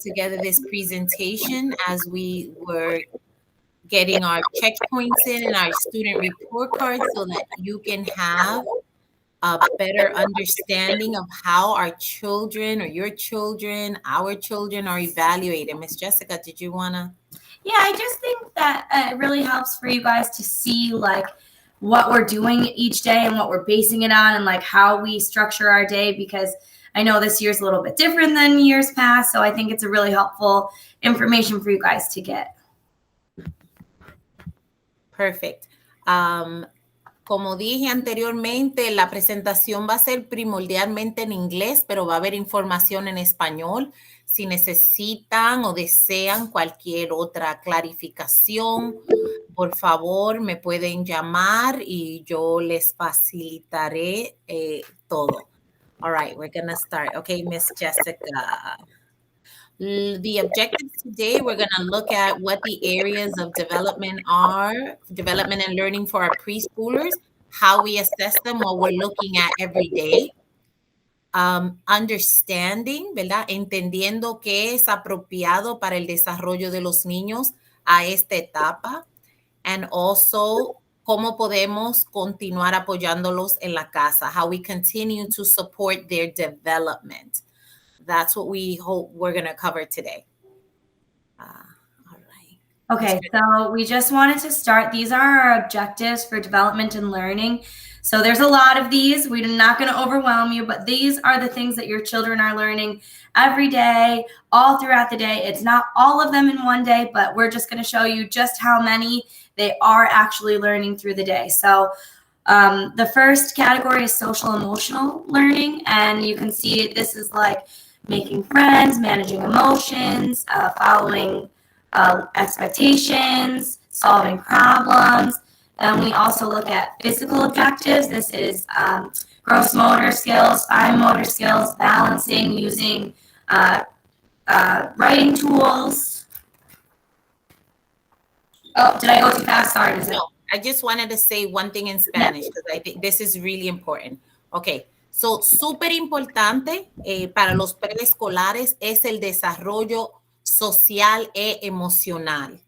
put together this presentation as we were getting our checkpoints in and our student report cards so that you can have a better understanding of how our children or your children, our children are evaluated. Miss Jessica, did you want to? Yeah, I just think that it really helps for you guys to see like what we're doing each day and what we're basing it on and like how we structure our day, because I know this year's a little bit different than years past. So I think it's a really helpful information for you guys to get. Perfect. Como dije anteriormente, la presentación va a ser primordialmente en inglés, pero va a haber información en español. Si necesitan o desean cualquier otra clarificación, por favor, me pueden llamar y yo les facilitaré todo. All right, we're going to start. Okay, Miss Jessica. The objectives today, we're going to look at what the areas of development are, development and learning for our preschoolers, how we assess them, what we're looking at every day. Understanding, ¿verdad? Entendiendo qué es apropiado para el desarrollo de los niños a esta etapa. And also, cómo podemos continuar apoyándolos en la casa, how we continue to support their development. That's what we hope we're going to cover today. All right. Okay, so we just wanted to start. These are our objectives for development and learning. So there's a lot of these. We're not going to overwhelm you, but these are the things that your children are learning every day, all throughout the day. It's not all of them in one day, but we're just going to show you just how many they are actually learning through the day. So the first category is social emotional learning, and you can see this is like making friends, managing emotions, following expectations, solving problems. And we also look at physical objectives. This is gross motor skills, fine motor skills, balancing, using writing tools. Oh, did I go too fast? Sorry. No, I just wanted to say one thing in Spanish because I think this is really important. Okay. So, súper importante para los preescolares es el desarrollo social e emocional.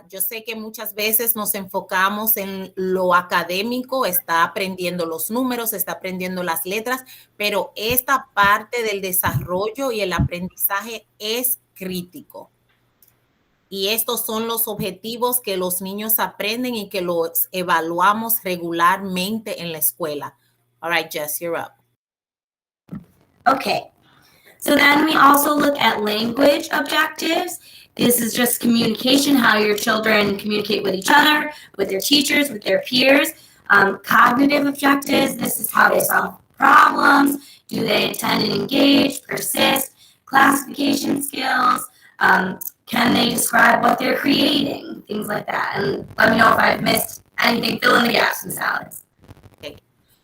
Yo sé que muchas veces nos enfocamos en lo académico, está aprendiendo los números, está aprendiendo las letras, pero esta parte del desarrollo y el aprendizaje es crítico. Y estos son los objetivos que los niños aprenden y que los evaluamos regularmente en la escuela. All right, Jess, you're up. Okay. So then we also look at language objectives. This is just communication, how your children communicate with each other, with their teachers, with their peers. Cognitive objectives, this is how they solve problems. Do they attend and engage, persist? Classification skills. Can they describe what they're creating? Things like that. And let me know if I've missed anything. Fill in the gaps, Ms. Alex.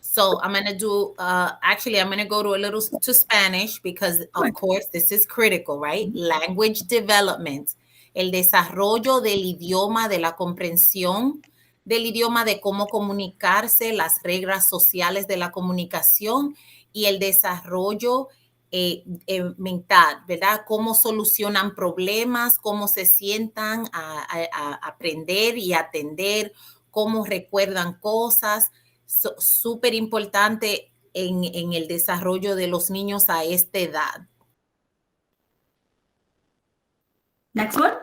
So I'm going to do, actually, I'm going to go to a little to Spanish because, of course, this is critical, right? Language development, el desarrollo del idioma, de la comprensión del idioma, de cómo comunicarse, las reglas sociales de la comunicación y el desarrollo mental, ¿verdad? Cómo solucionan problemas, cómo se sientan a aprender y atender, cómo recuerdan cosas. Súper importante en el desarrollo de los niños a esta edad. Next one.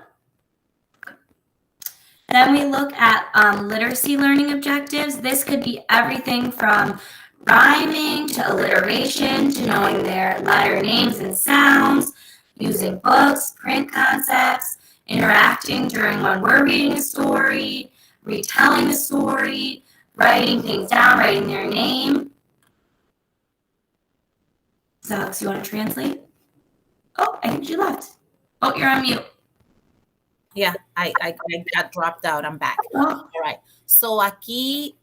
Then we look at literacy learning objectives. This could be everything from rhyming to alliteration to knowing their letter names and sounds, using books, print concepts, interacting during when we're reading a story, retelling a story, writing things down, writing their name. So, Alex, you want to translate? Oh, I think she left. Oh, you're on mute. Yeah, I got dropped out. I'm back. Oh. All right. So aquí,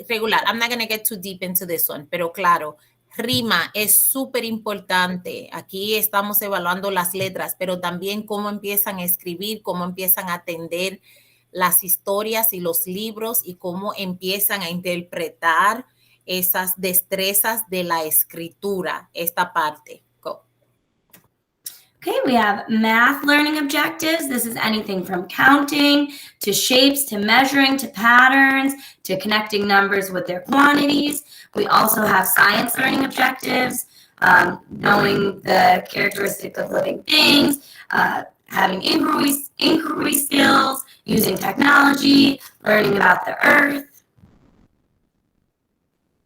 regular. I'm not going to get too deep into this one, pero claro, rima es súper importante. Aquí estamos evaluando las letras, pero también cómo empiezan a escribir, cómo empiezan a atender las historias y los libros y cómo empiezan a interpretar esas destrezas de la escritura, esta parte. Go. we have math learning objectives. This is anything from counting to shapes to measuring to patterns to connecting numbers with their quantities. We also have science learning objectives, knowing the characteristics of living things, having inquiry skills, using technology, learning about the earth.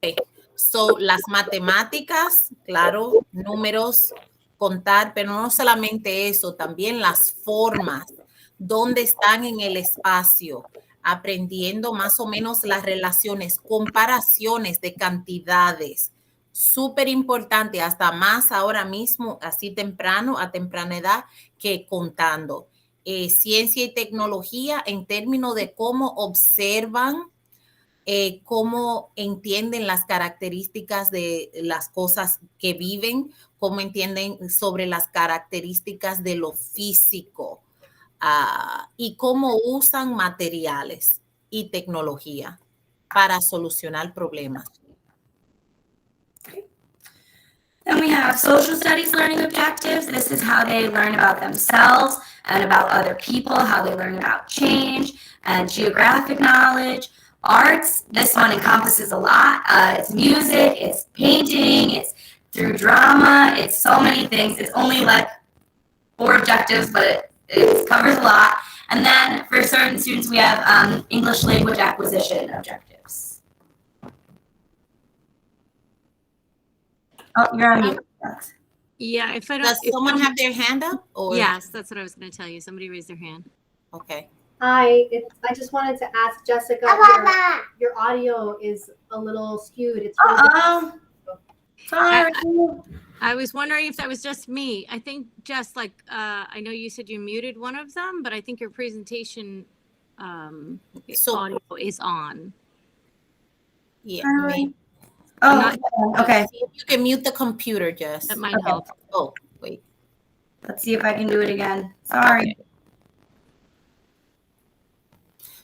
Okay. So, las matemáticas, claro, números, contar, pero no solamente eso, también las formas, dónde están en el espacio, aprendiendo más o menos las relaciones, comparaciones de cantidades. Súper importante, hasta más ahora mismo, así temprano, a temprana edad, que contando. Ciencia y tecnología en términos de cómo observan, cómo entienden las características de las cosas que viven, cómo entienden sobre las características de lo físico, y cómo usan materiales y tecnología para solucionar problemas. Then we have social studies learning objectives. This is how they learn about themselves and about other people, how they learn about change and geographic knowledge. Arts, this one encompasses a lot. It's music, it's painting, it's through drama, it's so many things. It's only like 4 objectives, but it covers a lot. And then for certain students, we have English language acquisition objectives. Oh, you're on mute. Yeah, if I don't. Does someone have their hand up? Or? Yes, that's what I was going to tell you. Somebody raised their hand. Okay. Hi, I just wanted to ask Jessica, your audio is a little skewed. It's really Sorry. I was wondering if that was just me. I think just like, I know you said you muted one of them, but I think your presentation audio is on. Yeah. Okay. You can mute the computer, Jess. That might help. Oh, wait. Let's see if I can do it again. Sorry. Okay.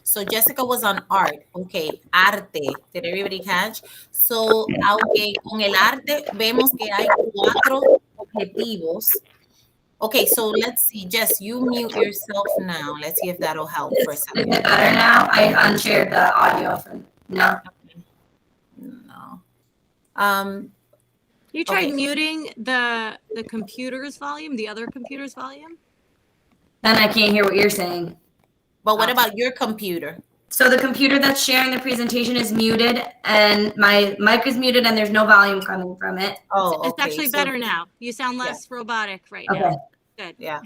So Jessica was on art. Okay, arte. Did everybody catch? So, aunque con el arte vemos que hay 4 objetivos. Okay, so let's see. Jess, you mute yourself now. Let's see if that'll help for a second. Is it better now? I unshared the audio from no. No. You tried muting the computer's volume, the other computer's volume? Then I can't hear what you're saying. But what about your computer? So the computer that's sharing the presentation is muted and my mic is muted and there's no volume coming from it. Oh, okay. It's actually better now. You sound less robotic right now. Good. Yeah,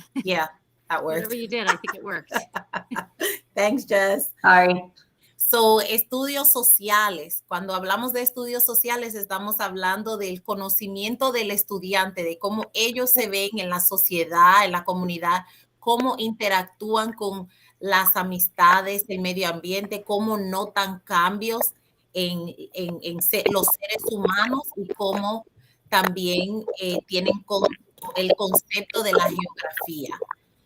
that works. Whatever you did, I think it worked. Thanks, Jess. Sorry. So, estudios sociales. Cuando hablamos de estudios sociales, estamos hablando del conocimiento del estudiante, de cómo ellos se ven en la sociedad, en la comunidad, cómo interactúan con las amistades, el medio ambiente, cómo notan cambios en los seres humanos y cómo también tienen el concepto de la geografía.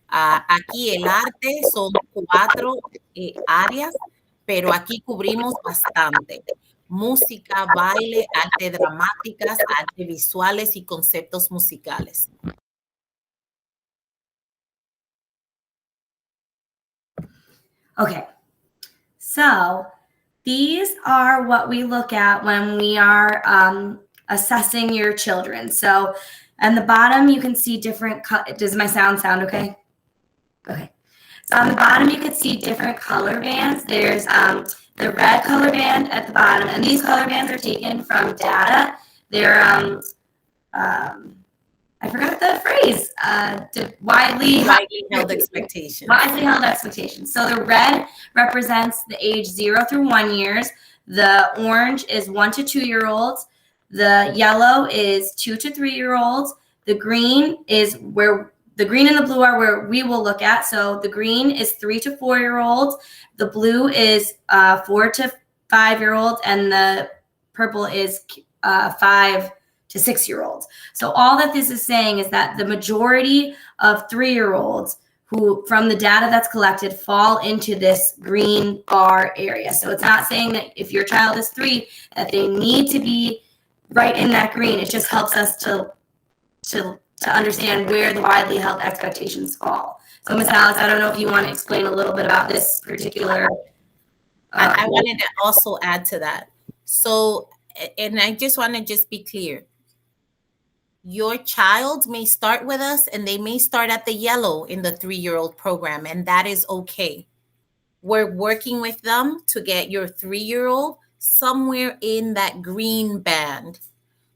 Aquí el arte son 4 áreas, pero aquí cubrimos bastante. Música, baile, arte dramáticas, arte visuales y conceptos musicales. Okay, so these are what we look at when we are assessing your children. So on the bottom, you can see different, does my sound okay? Okay. So on the bottom, you can see different color bands. There's the red color band at the bottom, and these color bands are taken from data. They're, I forgot the phrase, widely held expectations. Widely held expectations. So the red represents the age 0 through 1 years. The orange is 1 to 2 year olds. The yellow is 2 to 3 year olds. The green is where the green and the blue are where we will look at. So the green is 3 to 4 year olds. The blue is 4 to 5 year olds, and the purple is 5 to 6 year olds. So all that this is saying is that the majority of 3 year olds who, from the data that's collected, fall into this green bar area. So it's not saying that if your child is 3, that they need to be right in that green. It just helps us to to understand where the widely held expectations fall. So Ms. Alex, I don't know if you want to explain a little bit about this particular. I wanted to also add to that. So, and I just want to just be clear. Your child may start with us and they may start at the yellow in the 3-year-old program, and that is okay. We're working with them to get your 3-year-old somewhere in that green band,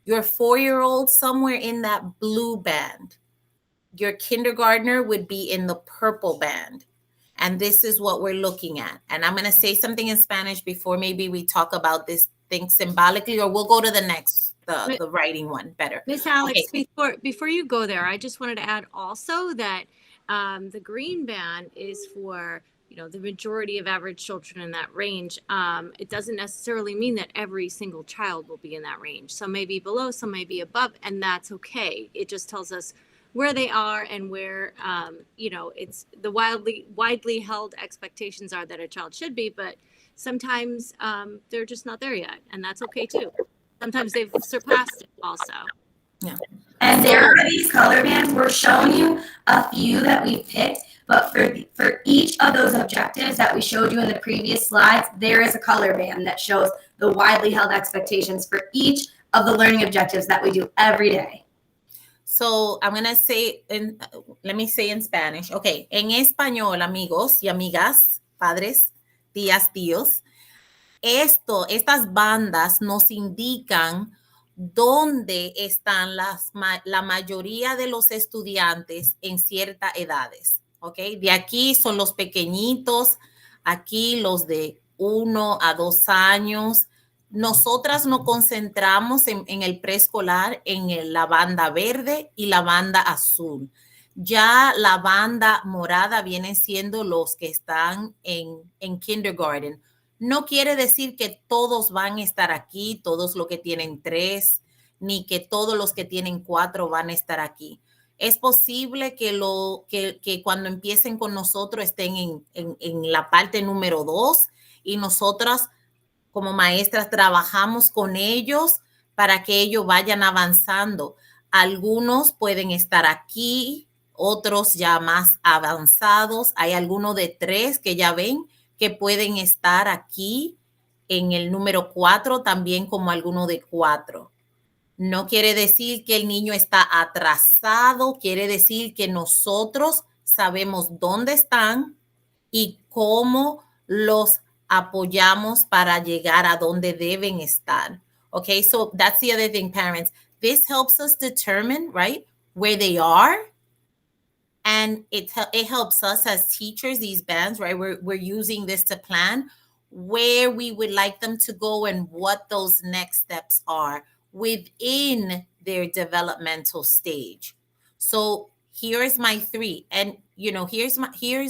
your 4-year-old somewhere in that blue band. Your kindergartner would be in the purple band. And this is what we're looking at. And I'm going to say something in Spanish before maybe we talk about this thing symbolically, or we'll go to the next, the writing one better. Miss Alex, Okay. before you go there, I just wanted to add also that the green band is for, you know, the majority of average children in that range. It doesn't necessarily mean that every single child will be in that range. Some may be below, some may be above, and that's okay. It just tells us where they are and where, you know, it's the widely held expectations are that a child should be, but sometimes they're just not there yet, and that's okay too. Sometimes they've surpassed it also. Yeah. And there are these color bands. We're showing you a few that we picked, but for each of those objectives that we showed you in the previous slides, there is a color band that shows the widely held expectations for each of the learning objectives that we do every day. So I'm going to say, let me say in Spanish. Okay, en español, amigos y amigas, padres, tías, tíos, estas bandas nos indican dónde están la mayoría de los estudiantes en ciertas edades. Okay, de aquí son los pequeñitos, aquí los de 1 a 2 años. Nosotras nos concentramos en el preescolar en la banda verde y la banda azul. Ya la banda morada vienen siendo los que están en kindergarten. No quiere decir que todos van a estar aquí, todos los que tienen 3, ni que todos los que tienen 4 van a estar aquí. Es posible que cuando empiecen con nosotros estén en la parte número 2 y nosotras como maestras trabajamos con ellos para que ellos vayan avanzando. Algunos pueden estar aquí, otros ya más avanzados. Hay algunos de 3 que ya ven que pueden estar aquí en el número 4, también como alguno de 4. No quiere decir que el niño está atrasado, quiere decir que nosotros sabemos dónde están y cómo los apoyamos para llegar a donde deben estar. Okay, so that's the other thing, parents. This helps us determine, right, where they are. And it helps us as teachers, these bands, right? We're using this to plan where we would like them to go and what those next steps are within their developmental stage. So here's my 3. And, you know, here's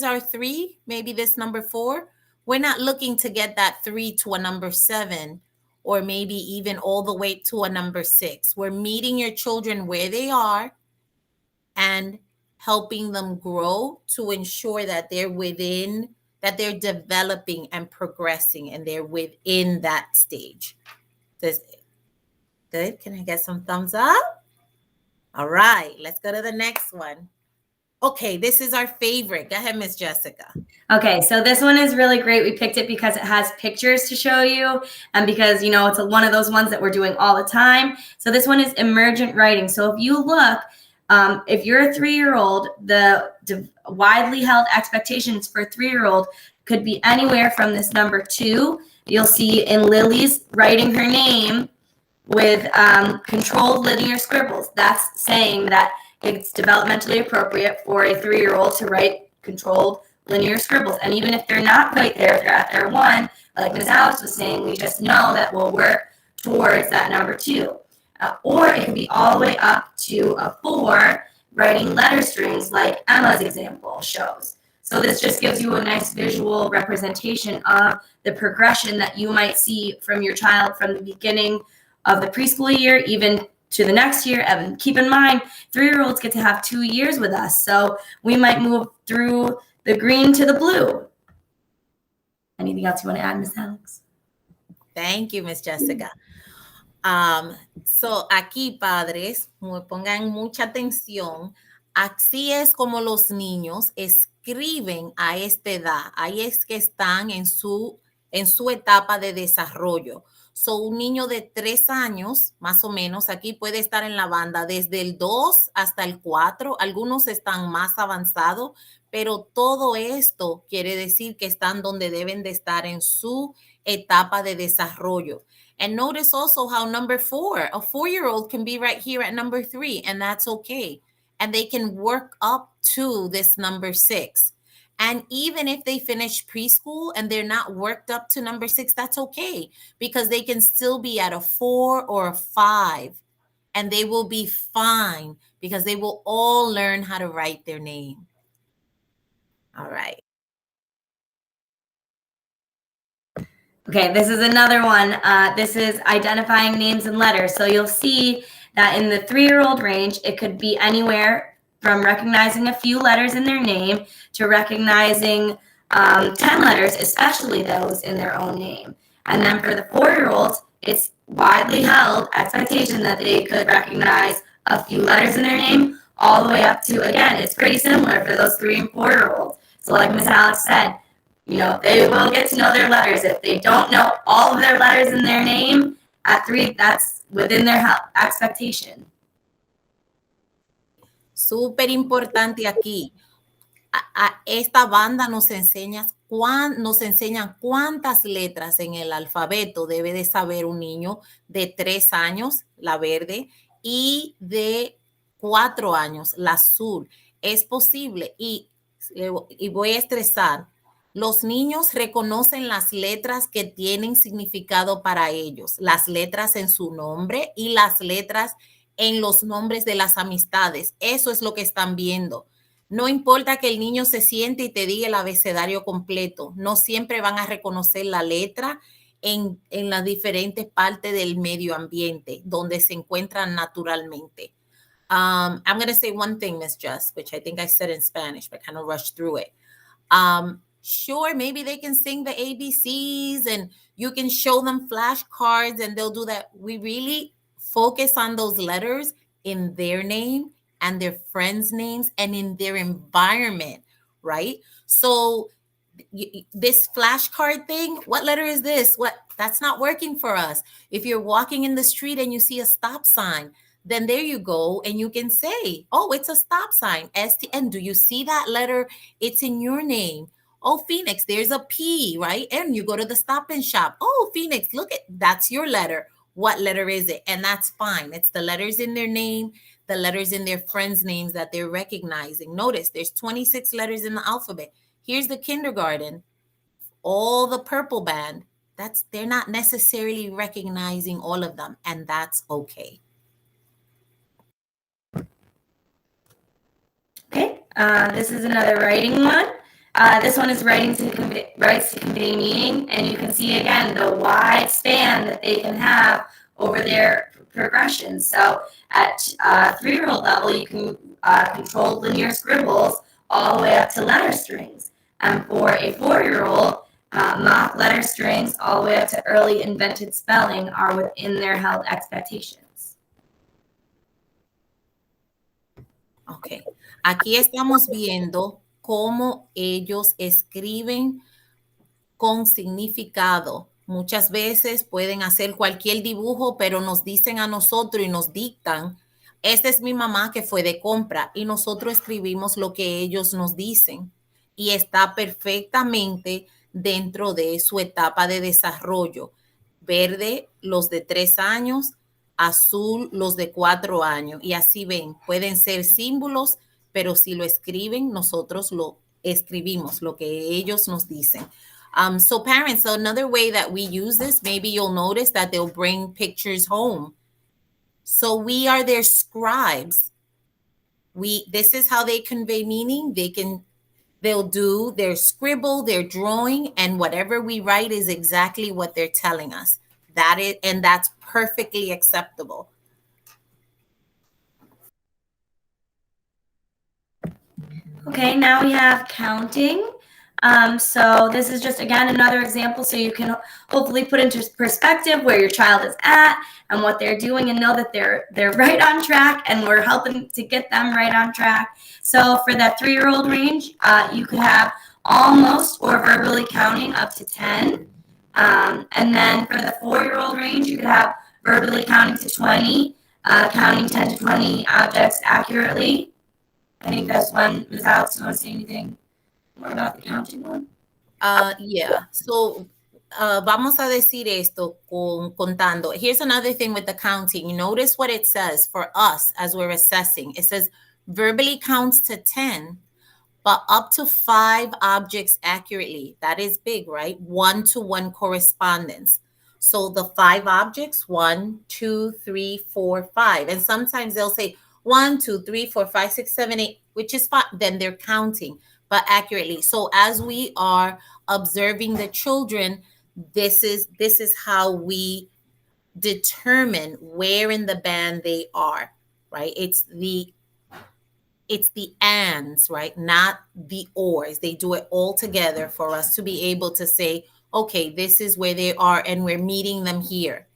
our 3, maybe this number 4. We're not looking to get that 3 to a number 7 or maybe even all the way to a number 6. We're meeting your children where they are and helping them grow to ensure that they're developing and progressing and they're within that stage. Good. Can I get some thumbs up? All right, let's go to the next one. Okay, this is our favorite. Go ahead, Miss Jessica. Okay, so this one is really great. We picked it because it has pictures to show you and because, you know, it's one of those ones that we're doing all the time. So this one is emergent writing. So if you look, if you're a 3-year-old, the widely held expectations for a 3-year-old could be anywhere from this number 2. You'll see in Lily's writing her name with controlled linear scribbles. That's saying that it's developmentally appropriate for a 3-year-old to write controlled linear scribbles. And even if they're not quite there, if they're at their 1, like Ms. Alex was saying, we just know that we'll work towards that number 2. Or it could be all the way up to a 4, writing letter strings like Emma's example shows. So this just gives you a nice visual representation of the progression that you might see from your child from the beginning of the preschool year, even to the next year. And keep in mind, 3-year-olds get to have 2 years with us. So we might move through the green to the blue. Anything else you want to add, Ms. Alex? Thank you, Ms. Jessica. So aquí, padres, pongan mucha atención. Así es como los niños escriben a esta edad. Ahí es que están en su etapa de desarrollo. So, un niño de 3 años, más o menos, aquí puede estar en la banda desde el 2 hasta el 4. Algunos están más avanzados, pero todo esto quiere decir que están donde deben de estar en su etapa de desarrollo. And notice also how number 4, a 4-year-old can be right here at number 3, and that's okay. And they can work up to this number 6. And even if they finish preschool and they're not worked up to number 6, that's okay, because they can still be at a 4 or a 5, and they will be fine because they will all learn how to write their name. All right. Okay, this is another one. This is identifying names and letters. So you'll see that in the 3-year-old range, it could be anywhere from recognizing a few letters in their name to recognizing 10 letters, especially those in their own name. And then for the 4-year-olds, it's widely held expectation that they could recognize a few letters in their name all the way up to, again, it's pretty similar for those 3 and 4-year-olds. So like Ms. Alex said, you know, they will get to know their letters. If they don't know all of their letters in their name at 3, that's within their expectation. Súper importante aquí. Esta banda nos enseñan cuántas letras en el alfabeto debe de saber un niño de 3 años, la verde, y de 4 años, la azul. Es posible, y voy a estresar, los niños reconocen las letras que tienen significado para ellos, las letras en su nombre y las letras en los nombres de las amistades. Eso es lo que están viendo. No importa que el niño se siente y te diga el abecedario completo, no siempre van a reconocer la letra en las diferentes partes del medio ambiente donde se encuentran naturalmente. I'm going to say one thing, Miss Just, which I think I said in Spanish, but kind of rushed through it. Sure, maybe they can sing the ABCs and you can show them flashcards and they'll do that. We really focus on those letters in their name and their friends' names and in their environment, right? So this flashcard thing, what letter is this? That's not working for us. If you're walking in the street and you see a stop sign, then there you go, and you can say, oh, it's a stop sign, STN. Do you see that letter? It's in your name. Oh, Phoenix, there's a P, right? And you go to the Stop and Shop. Oh, Phoenix, look that's your letter. What letter is it? And that's fine. It's the letters in their name, the letters in their friends' names that they're recognizing. Notice there's 26 letters in the alphabet. Here's the kindergarten, all the purple band. They're not necessarily recognizing all of them, and that's okay. Okay, this is another writing one. This one is writes to convey meaning, and you can see again the wide span that they can have over their progression. So at 3-year-old level, you can control linear scribbles all the way up to letter strings. And for a 4-year-old, mock letter strings all the way up to early invented spelling are within their held expectations. Okay. Aquí estamos viendo cómo ellos escriben con significado. Muchas veces pueden hacer cualquier dibujo, pero nos dicen a nosotros y nos dictan, esta es mi mamá que fue de compra, y nosotros escribimos lo que ellos nos dicen y está perfectamente dentro de su etapa de desarrollo. Verde, los de 3 años, azul, los de 4 años, y así ven, pueden ser símbolos, pero si lo escriben, nosotros lo escribimos, lo que ellos nos dicen. So parents, another way that we use this, maybe you'll notice that they'll bring pictures home. So we are their scribes. This is how they convey meaning. They'll do their scribble, their drawing, and whatever we write is exactly what they're telling us. And that's perfectly acceptable. Okay, now we have counting. So this is just, again, another example so you can hopefully put into perspective where your child is at and what they're doing and know that they're right on track and we're helping to get them right on track. So for that 3-year-old range, you could have almost or verbally counting up to 10. And then for the 4-year-old range, you could have verbally counting to 20, counting 10 to 20 objects accurately. I think that's one. Ms. Alex, you want to say anything more about the counting one? Yeah. So vamos a decir esto contando. Here's another thing with the counting. You notice what it says for us as we're assessing. It says verbally counts to 10, but up to 5 objects accurately. That is big, right? 1-to-1 correspondence. So the 5 objects, 1, 2, 3, 4, 5. And sometimes they'll say 1, 2, 3, 4, 5, 6, 7, 8, which is fine. Then they're counting, but accurately. So as we are observing the children, this is how we determine where in the band they are, right? It's the ands, right? Not the ors. They do it all together for us to be able to say, okay, this is where they are and we're meeting them here.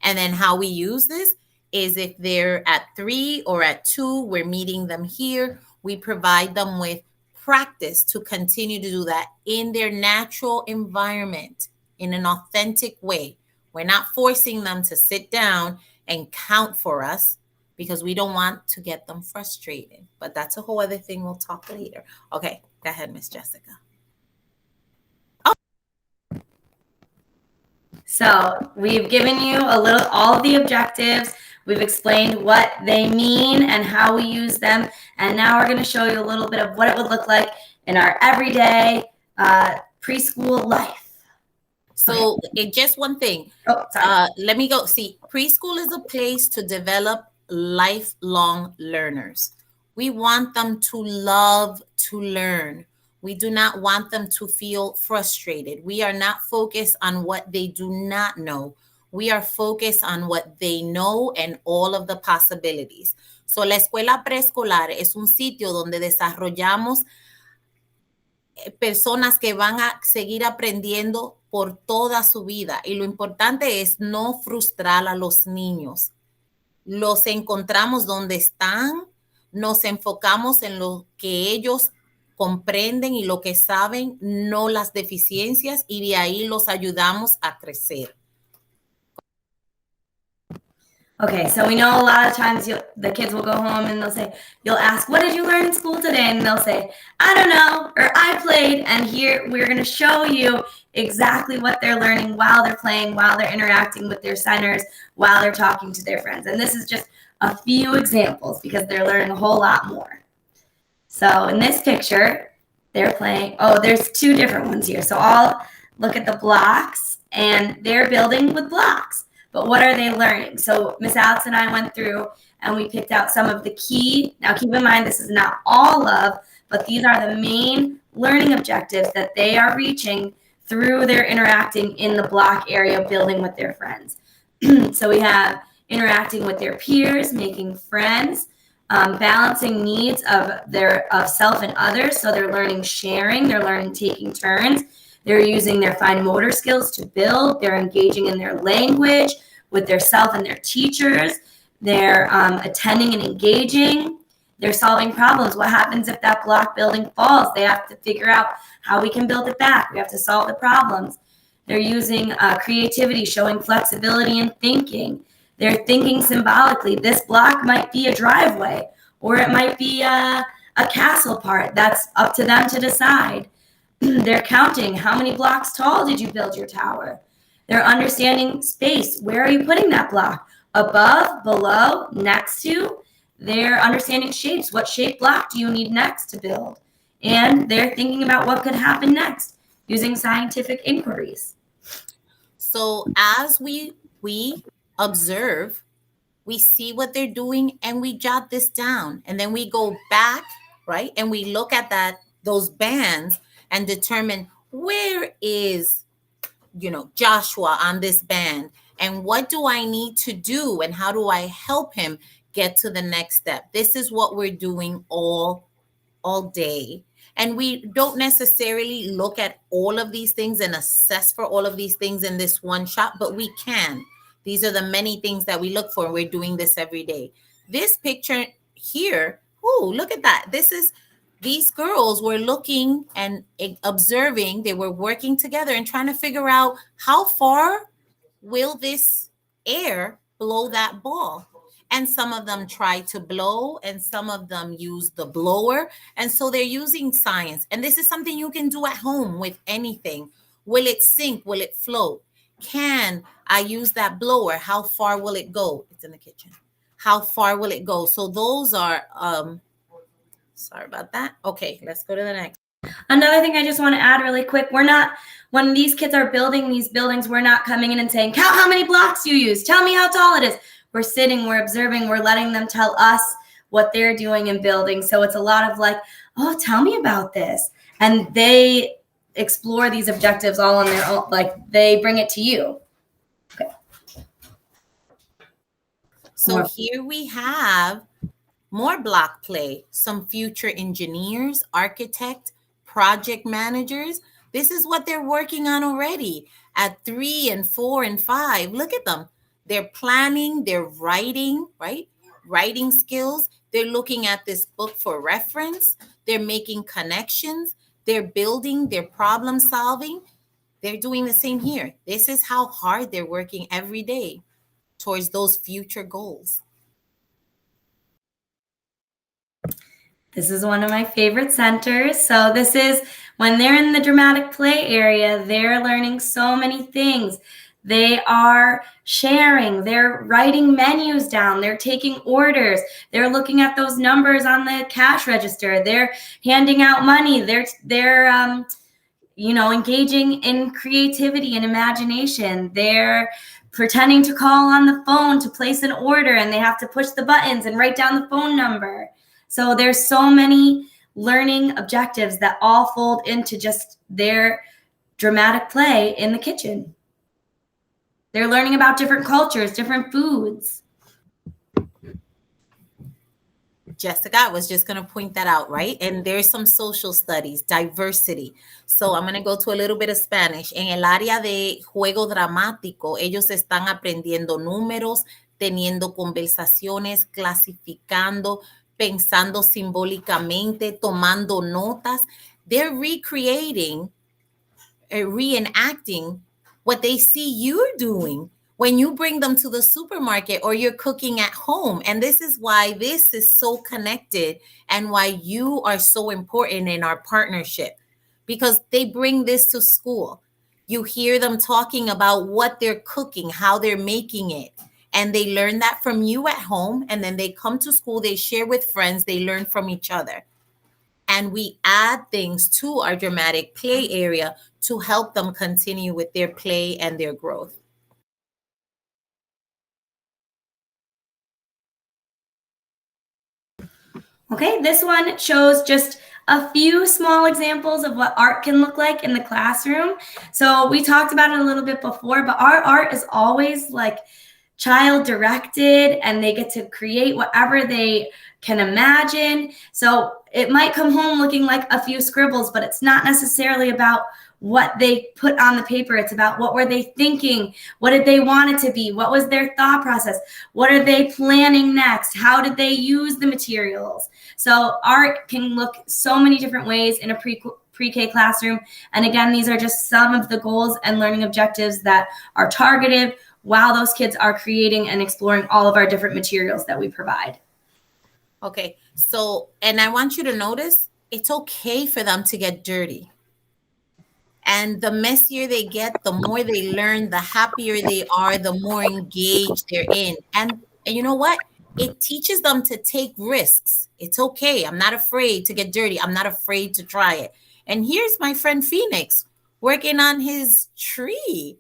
And then how we use this is if they're at 3 or at 2, we're meeting them here. We provide them with practice to continue to do that in their natural environment in an authentic way. We're not forcing them to sit down and count for us because we don't want to get them frustrated. But that's a whole other thing we'll talk later. Okay, go ahead, Miss Jessica. So we've given you all of the objectives. We've explained what they mean and how we use them. And now we're going to show you a little bit of what it would look like in our everyday preschool life. So just one thing. Oh, sorry. Let me go. See, preschool is a place to develop lifelong learners. We want them to love to learn. We do not want them to feel frustrated. We are not focused on what they do not know. We are focused on what they know and all of the possibilities. So la escuela preescolar es un sitio donde desarrollamos personas que van a seguir aprendiendo por toda su vida. Y lo importante es no frustrar a los niños. Los encontramos donde están, nos enfocamos en lo que ellos comprenden y lo que saben, no las deficiencias, y de ahí los ayudamos a crecer. Okay, so we know a lot of times the kids will go home and they'll say, you'll ask, what did you learn in school today? And they'll say, I don't know, or I played. And here we're going to show you exactly what they're learning while they're playing, while they're interacting with their centers, while they're talking to their friends. And this is just a few examples because they're learning a whole lot more. So in this picture, they're playing. Oh, there's 2 different ones here. So I'll look at the blocks and they're building with blocks. But what are they learning? So Miss Alex and I went through and we picked out some of the key. Now keep in mind, this is not all of, but these are the main learning objectives that they are reaching through their interacting in the block area, building with their friends. So we have interacting with their peers, making friends, balancing needs of self and others. So they're learning sharing, they're learning taking turns. They're using their fine motor skills to build. They're engaging in their language with their self and their teachers. They're attending and engaging. They're solving problems. What happens if that block building falls? They have to figure out how we can build it back. We have to solve the problems. They're using creativity, showing flexibility in thinking. They're thinking symbolically. This block might be a driveway, or it might be a castle part. That's up to them to decide. They're counting. How many blocks tall did you build your tower? They're understanding space. Where are you putting that block? Above, below, next to? They're understanding shapes. What shape block do you need next to build? And they're thinking about what could happen next using scientific inquiries. So as we observe, we see what they're doing and we jot this down. And then we go back, right? And we look at those bands and determine where is, Joshua on this band, and what do I need to do, and how do I help him get to the next step? This is what we're doing all all day. And we don't necessarily look at all of these things and assess for all of these things in this one shot, but we can. These are the many things that we look for. We're doing this every day. This picture here, oh, look at that. These girls were looking and observing. They were working together and trying to figure out how far will this air blow that ball. And some of them try to blow and some of them use the blower. And so they're using science. And this is something you can do at home with anything. Will it sink? Will it float? Can I use that blower? How far will it go? It's in the kitchen. How far will it go? So those are, sorry about that. Okay, let's go to the next. Another thing I just want to add really quick, when these kids are building these buildings, we're not coming in and saying, count how many blocks you use. Tell me how tall it is. We're sitting, we're observing, we're letting them tell us what they're doing in building. So it's a lot of like, oh, tell me about this. And they explore these objectives all on their own, like they bring it to you. Okay. So here we have more block play, some future engineers, architect, project managers. This is what they're working on already at 3 and 4 and 5. Look at them. They're planning, they're writing, right? Writing skills. They're looking at this book for reference. They're making connections. They're building, they're problem solving. They're doing the same here. This is how hard they're working every day towards those future goals. This is one of my favorite centers. So this is when they're in the dramatic play area, they're learning so many things. They are sharing, they're writing menus down, they're taking orders, they're looking at those numbers on the cash register, they're handing out money, they're engaging in creativity and imagination. They're pretending to call on the phone to place an order and they have to push the buttons and write down the phone number. So there's so many learning objectives that all fold into just their dramatic play in the kitchen. They're learning about different cultures, different foods. Jessica, I was just going to point that out, right? And there's some social studies, diversity. So I'm going to go to a little bit of Spanish. En el área de juego dramático, ellos están aprendiendo números, teniendo conversaciones, clasificando, pensando simbólicamente, tomando notas. They're recreating, reenacting what they see you're doing when you bring them to the supermarket or you're cooking at home. And this is why this is so connected and why you are so important in our partnership, because they bring this to school. You hear them talking about what they're cooking, how they're making it. And they learn that from you at home. And then they come to school, they share with friends, they learn from each other. And we add things to our dramatic play area to help them continue with their play and their growth. Okay, this one shows just a few small examples of what art can look like in the classroom. So we talked about it a little bit before, but our art is always like child directed and they get to create whatever they can imagine. So it might come home looking like a few scribbles, but it's not necessarily about what they put on the paper. It's about what were they thinking? What did they want it to be? What was their thought process? What are they planning next? How did they use the materials? So art can look so many different ways in a pre-K classroom. And again, these are just some of the goals and learning objectives that are targeted while those kids are creating and exploring all of our different materials that we provide. Okay, so, and I want you to notice, it's okay for them to get dirty. And the messier they get, the more they learn, the happier they are, the more engaged they're in. And you know what? It teaches them to take risks. It's okay. I'm not afraid to get dirty. I'm not afraid to try it. And here's my friend Phoenix working on his tree,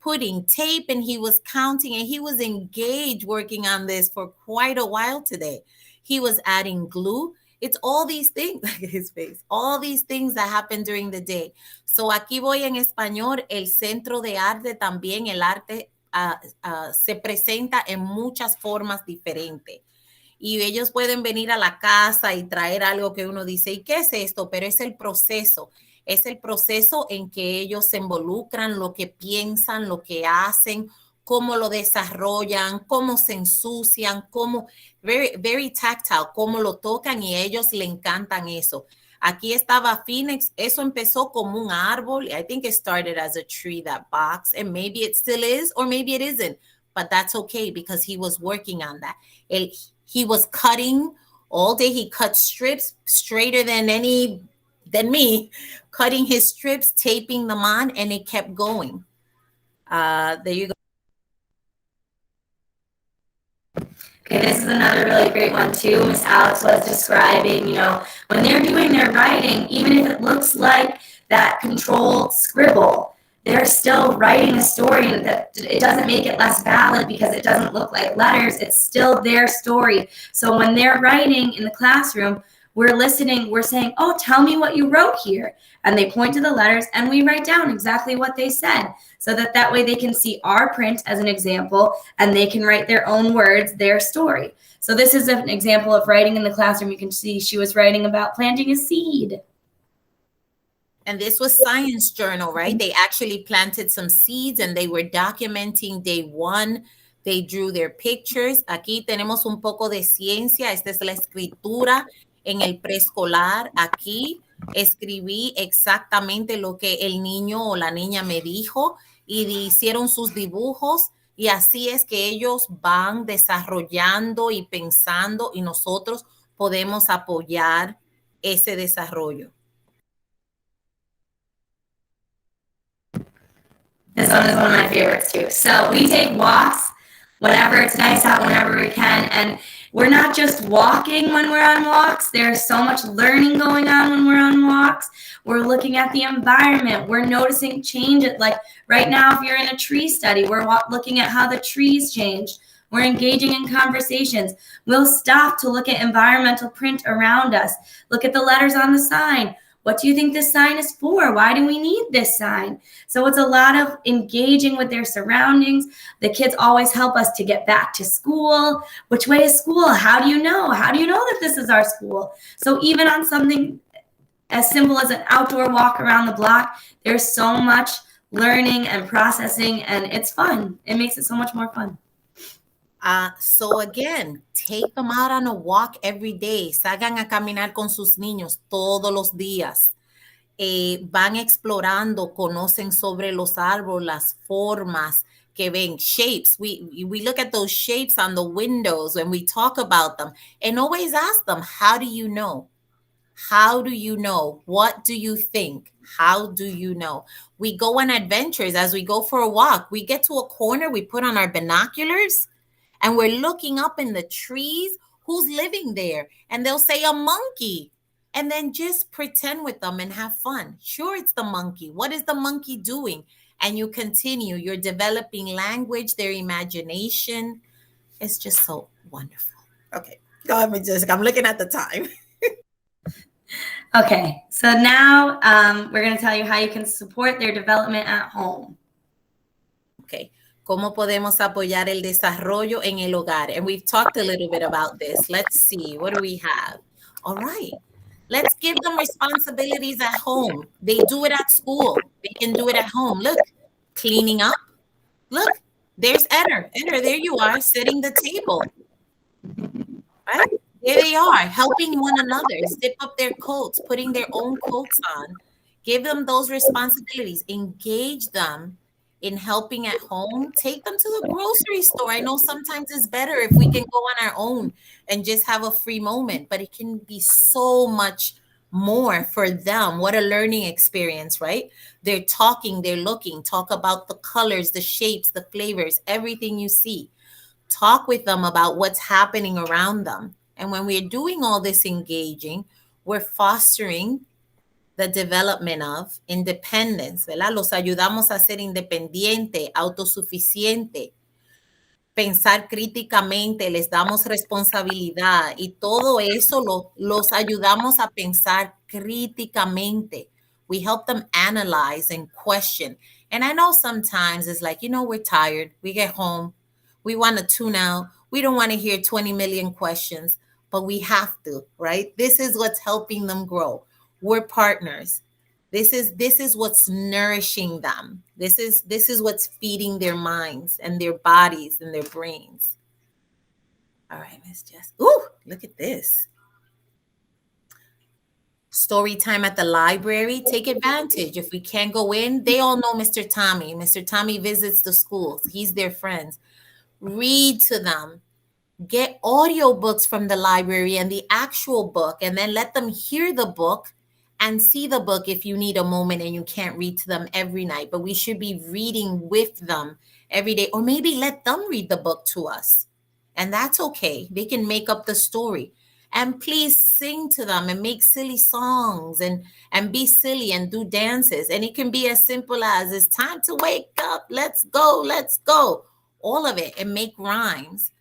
putting tape, and he was counting, and he was engaged working on this for quite a while today. He was adding glue. It's all these things, look at his face, all these things that happen during the day. So aquí voy en español, el centro de arte también, el arte se presenta en muchas formas diferentes. Y ellos pueden venir a la casa y traer algo que uno dice, ¿y qué es esto? Pero es el proceso en que ellos se involucran, lo que piensan, lo que hacen, cómo lo desarrollan, cómo se ensucian, cómo, very, very tactile, cómo lo tocan y a ellos le encantan eso. Aquí estaba Phoenix, eso empezó como un árbol. I think it started as a tree, that box, and maybe it still is, or maybe it isn't, but that's okay because he was working on that. He was cutting all day. He cut strips straighter than me, cutting his strips, taping them on, and it kept going. There you go. Okay, this is another really great one too. Miss Alex was describing, you know, when they're doing their writing, even if it looks like that controlled scribble, they're still writing a story that it doesn't make it less valid because it doesn't look like letters. It's still their story. So when they're writing in the classroom, we're listening, we're saying, oh, tell me what you wrote here. And they point to the letters and we write down exactly what they said so that way they can see our print as an example and they can write their own words, their story. So this is an example of writing in the classroom. You can see she was writing about planting a seed. And this was Science Journal, right? They actually planted some seeds and they were documenting day one. They drew their pictures. Aquí tenemos un poco de ciencia. Esta es la escritura en el preescolar. Aquí escribí exactamente lo que el niño o la niña me dijo y hicieron sus dibujos. Y así es que ellos van desarrollando y pensando y nosotros podemos apoyar ese desarrollo. This one is one of my favorites too. So we take walks whenever it's nice out, whenever we can. And we're not just walking when we're on walks. There's so much learning going on when we're on walks. We're looking at the environment. We're noticing changes. Like right now, if you're in a tree study, we're looking at how the trees change. We're engaging in conversations. We'll stop to look at environmental print around us. Look at the letters on the sign. What do you think this sign is for? Why do we need this sign? So it's a lot of engaging with their surroundings. The kids always help us to get back to school. Which way is school? How do you know? How do you know that this is our school? So even on something as simple as an outdoor walk around the block, there's so much learning and processing, and it's fun. It makes it so much more fun. So again, take them out on a walk every day. Salgan a caminar con sus niños todos los días. Van explorando, conocen sobre los árboles, las formas que ven, shapes. We look at those shapes on the windows when we talk about them and always ask them, how do you know? How do you know? What do you think? How do you know? We go on adventures as we go for a walk. We get to a corner, we put on our binoculars, and we're looking up in the trees. Who's living there? And they'll say a monkey. And then just pretend with them and have fun. Sure, it's the monkey. What is the monkey doing? And you continue. You're developing language, their imagination. It's just so wonderful. Okay, go ahead, Jessica. I'm looking at the time. Okay, so now we're going to tell you how you can support their development at home. Okay. ¿Cómo podemos apoyar el desarrollo en el hogar? And we've talked a little bit about this. Let's see. What do we have? All right. Let's give them responsibilities at home. They do it at school. They can do it at home. Look, cleaning up. Look, there's Eder. Eder, there you are, setting the table. Right? There they are, helping one another, zip up their coats, putting their own coats on. Give them those responsibilities. Engage them in helping at home. Take them to the grocery store. I know sometimes it's better if we can go on our own and just have a free moment, but it can be so much more for them. What a learning experience, right? They're talking, they're looking, talk about the colors, the shapes, the flavors, everything you see. Talk with them about what's happening around them. And when we're doing all this engaging, we're fostering the development of independence, ¿verdad? Los ayudamos a ser independiente, autosuficiente, pensar críticamente, les damos responsabilidad y todo eso los ayudamos a pensar críticamente. We help them analyze and question. And I know sometimes it's like, we're tired. We get home. We want to tune out. We don't want to hear 20 million questions, but we have to, right? This is what's helping them grow. We're partners. This is what's nourishing them. This is what's feeding their minds and their bodies and their brains. All right, Miss Jess. Ooh, look at this. Story time at the library. Take advantage. If we can't go in, they all know Mr. Tommy. Mr. Tommy visits the schools. He's their friends. Read to them. Get audiobooks from the library and the actual book, and then let them hear the book and see the book if you need a moment and you can't read to them every night. But we should be reading with them every day, or maybe let them read the book to us. And that's okay. They can make up the story. And please sing to them and make silly songs and be silly and do dances. And it can be as simple as, it's time to wake up. Let's go. Let's go. All of it, and make rhymes.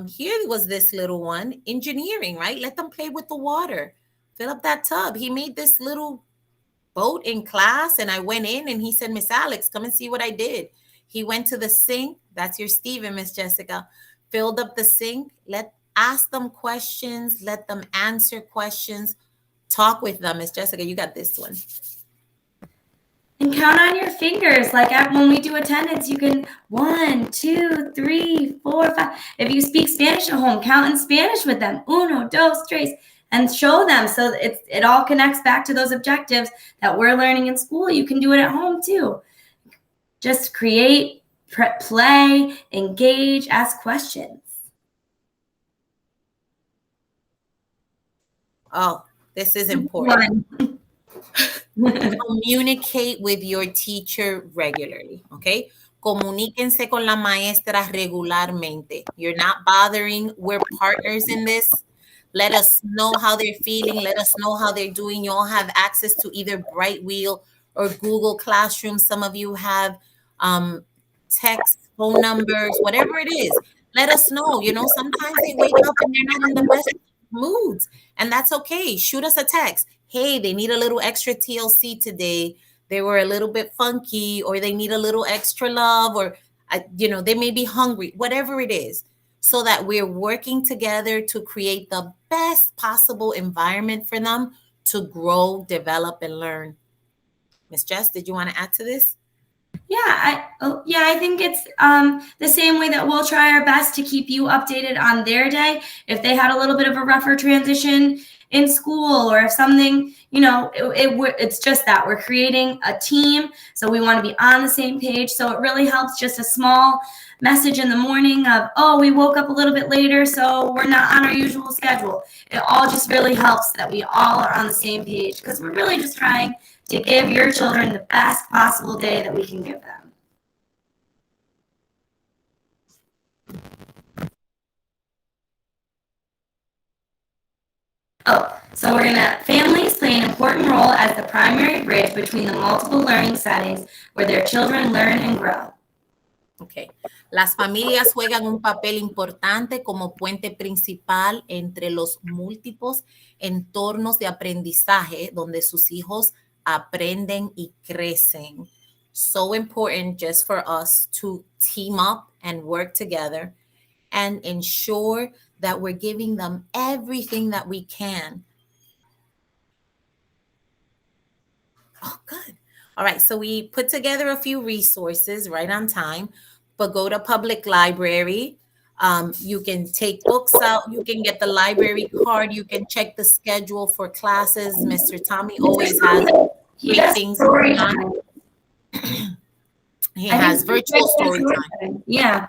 Here was this little one, engineering, right? Let them play with the water. Fill up that tub. He made this little boat in class, and I went in and he said, Miss Alex, come and see what I did. He went to the sink. That's your Steven, Miss Jessica. Filled up the sink. Ask them questions. Let them answer questions. Talk with them. Miss Jessica, you got this one. And count on your fingers. Like when we do attendance, you can 1, 2, 3, 4, 5. If you speak Spanish at home, count in Spanish with them. 1, 2, 3. And show them. So it all connects back to those objectives that we're learning in school. You can do it at home too. Just create, play, engage, ask questions. Oh, this is important. Communicate with your teacher regularly, okay? Comuníquense con la maestra regularmente. You're not bothering. We're partners in this. Let us know how they're feeling. Let us know how they're doing. You all have access to either Brightwheel or Google Classroom. Some of you have text, phone numbers, whatever it is. Let us know. You know, sometimes they wake up and they're not in the best moods, and that's okay. Shoot us a text. Hey, they need a little extra TLC today. They were a little bit funky, or they need a little extra love, or, they may be hungry, whatever it is, so that we're working together to create the best possible environment for them to grow, develop, and learn. Miss Jess, did you want to add to this? Yeah, I think it's the same way that we'll try our best to keep you updated on their day. If they had a little bit of a rougher transition in school, or if something, it's just that we're creating a team. So we want to be on the same page. So it really helps, just a small message in the morning of, oh, we woke up a little bit later, so we're not on our usual schedule. It all just really helps that we all are on the same page, because we're really just trying to give your children the best possible day that we can give them. So families play an important role as the primary bridge between the multiple learning settings where their children learn and grow. Okay. Las familias juegan un papel importante como puente principal entre los múltiples entornos de aprendizaje donde sus hijos aprenden y crecen. So important just for us to team up and work together and ensure that we're giving them everything that we can. Oh, good. All right, so we put together a few resources right on time, but go to public library. You can take books out. You can get the library card. You can check the schedule for classes. Mr. Tommy always has great things going on. He has virtual story time. Yeah.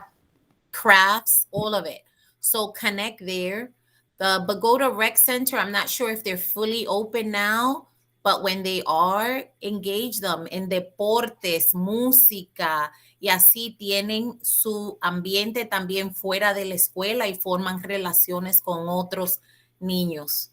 Crafts, all of it. So connect there. The Bogota Rec Center, I'm not sure if they're fully open now, but when they are, engage them en deportes, música, y así tienen su ambiente también fuera de la escuela y forman relaciones con otros niños.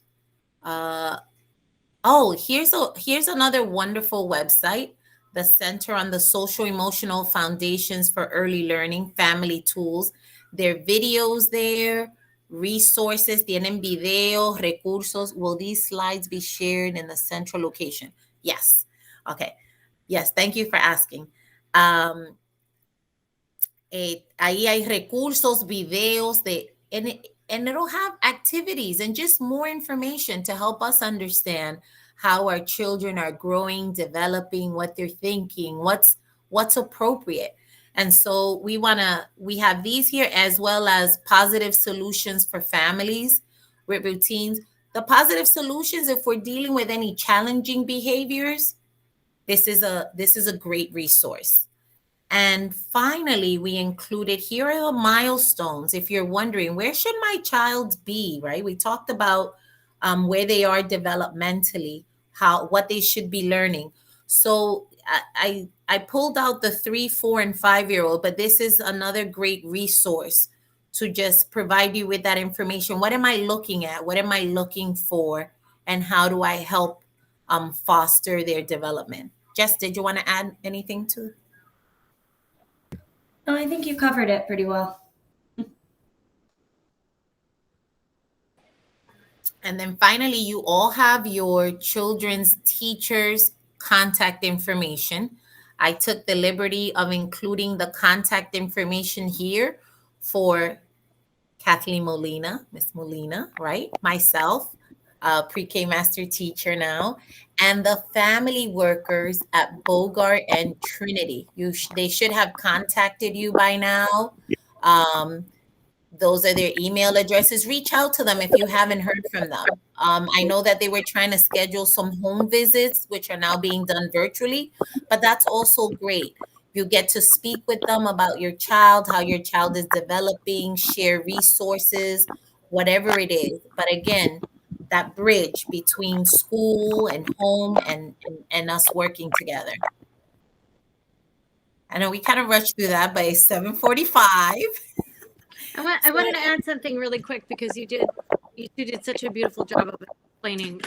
Here's another wonderful website, the Center on the Social Emotional Foundations for Early Learning, Family Tools. There are videos there, resources, tienen videos, recursos. Will these slides be shared in the central location? Yes. Okay. Yes, thank you for asking. Ahí hay recursos, videos, and it'll have activities and just more information to help us understand how our children are growing, developing, what they're thinking, what's appropriate. And so we have these here, as well as positive solutions for families with routines. The positive solutions, if we're dealing with any challenging behaviors, this is a great resource. And finally, we included, here are the milestones. If you're wondering, where should my child be, right? We talked about where they are developmentally, what they should be learning. So I pulled out the 3, 4, and 5-year-old, but this is another great resource to just provide you with that information. What am I looking at? What am I looking for? And how do I help foster their development? Jess, did you want to add anything to? No, I think you covered it pretty well. And then finally, you all have your children's teachers' contact information. I took the liberty of including the contact information here for Kathleen Molina, Miss Molina, right? Myself, pre-K master teacher now, and the family workers at Bogart and Trinity. They should have contacted you by now. Those are their email addresses. Reach out to them if you haven't heard from them. I know that they were trying to schedule some home visits, which are now being done virtually, but that's also great. You get to speak with them about your child, how your child is developing, share resources, whatever it is. But again, that bridge between school and home and us working together. I know we kind of rushed through that, but it's 7:45. I wanted to add something really quick, because you did such a beautiful job of explaining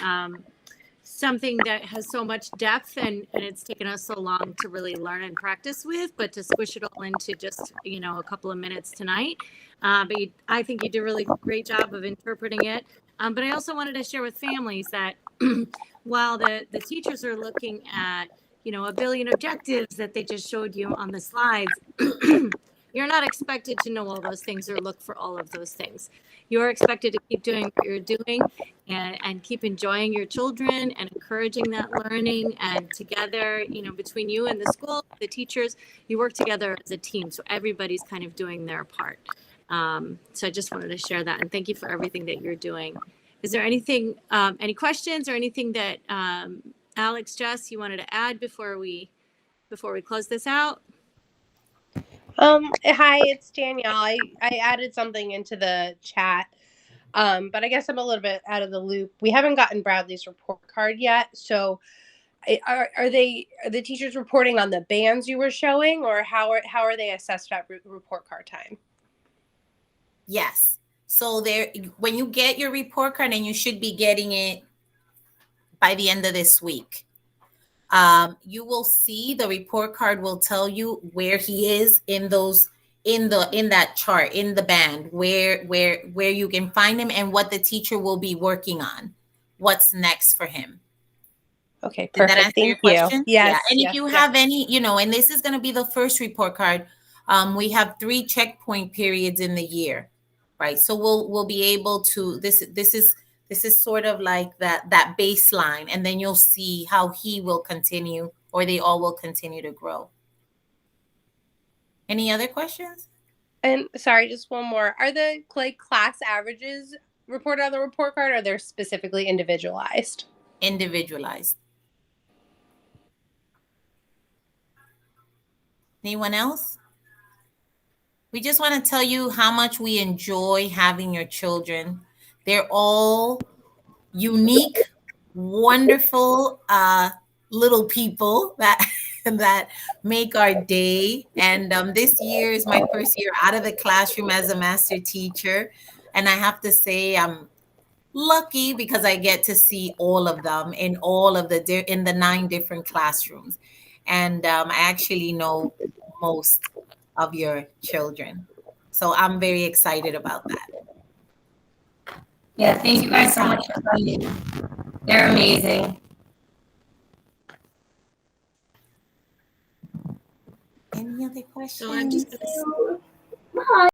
something that has so much depth, and it's taken us so long to really learn and practice with, but to squish it all into just a couple of minutes tonight. I think you did a really great job of interpreting it. But I also wanted to share with families that while the teachers are looking at a billion objectives that they just showed you on the slides, you're not expected to know all those things or look for all of those things. You're expected to keep doing what you're doing and keep enjoying your children and encouraging that learning. And together, between you and the school, the teachers, you work together as a team. So everybody's kind of doing their part. So I just wanted to share that. And thank you for everything that you're doing. Is there anything, any questions or anything that Alex, Jess, you wanted to add before we close this out? Hi, it's Danielle. I added something into the chat, but I guess I'm a little bit out of the loop. We haven't gotten Bradley's report card yet. So are the teachers reporting on the bands you were showing, or how are they assessed at report card time? Yes. So when you get your report card, and you should be getting it by the end of this week, you will see the report card will tell you where he is in that chart, in the band, where you can find him and what the teacher will be working on, what's next for him. Okay, perfect. Did that answer your question? Yes. Yeah. And if you have any, and this is going to be the first report card, we have 3 checkpoint periods in the year, right? So we'll be able to, this is sort of like that baseline, and then you'll see how he will continue, or they all will continue to grow. Any other questions? And sorry, just one more. Are the class averages reported on the report card, or are they specifically individualized? Individualized. Anyone else? We just want to tell you how much we enjoy having your children. They're all unique, wonderful little people that make our day. And this year is my first year out of the classroom as a master teacher. And I have to say I'm lucky because I get to see all of them in the 9 different classrooms. And I actually know most of your children. So I'm very excited about that. Yeah, thank you guys so much for coming. They're amazing. Any other questions? So I'm just going to Hi.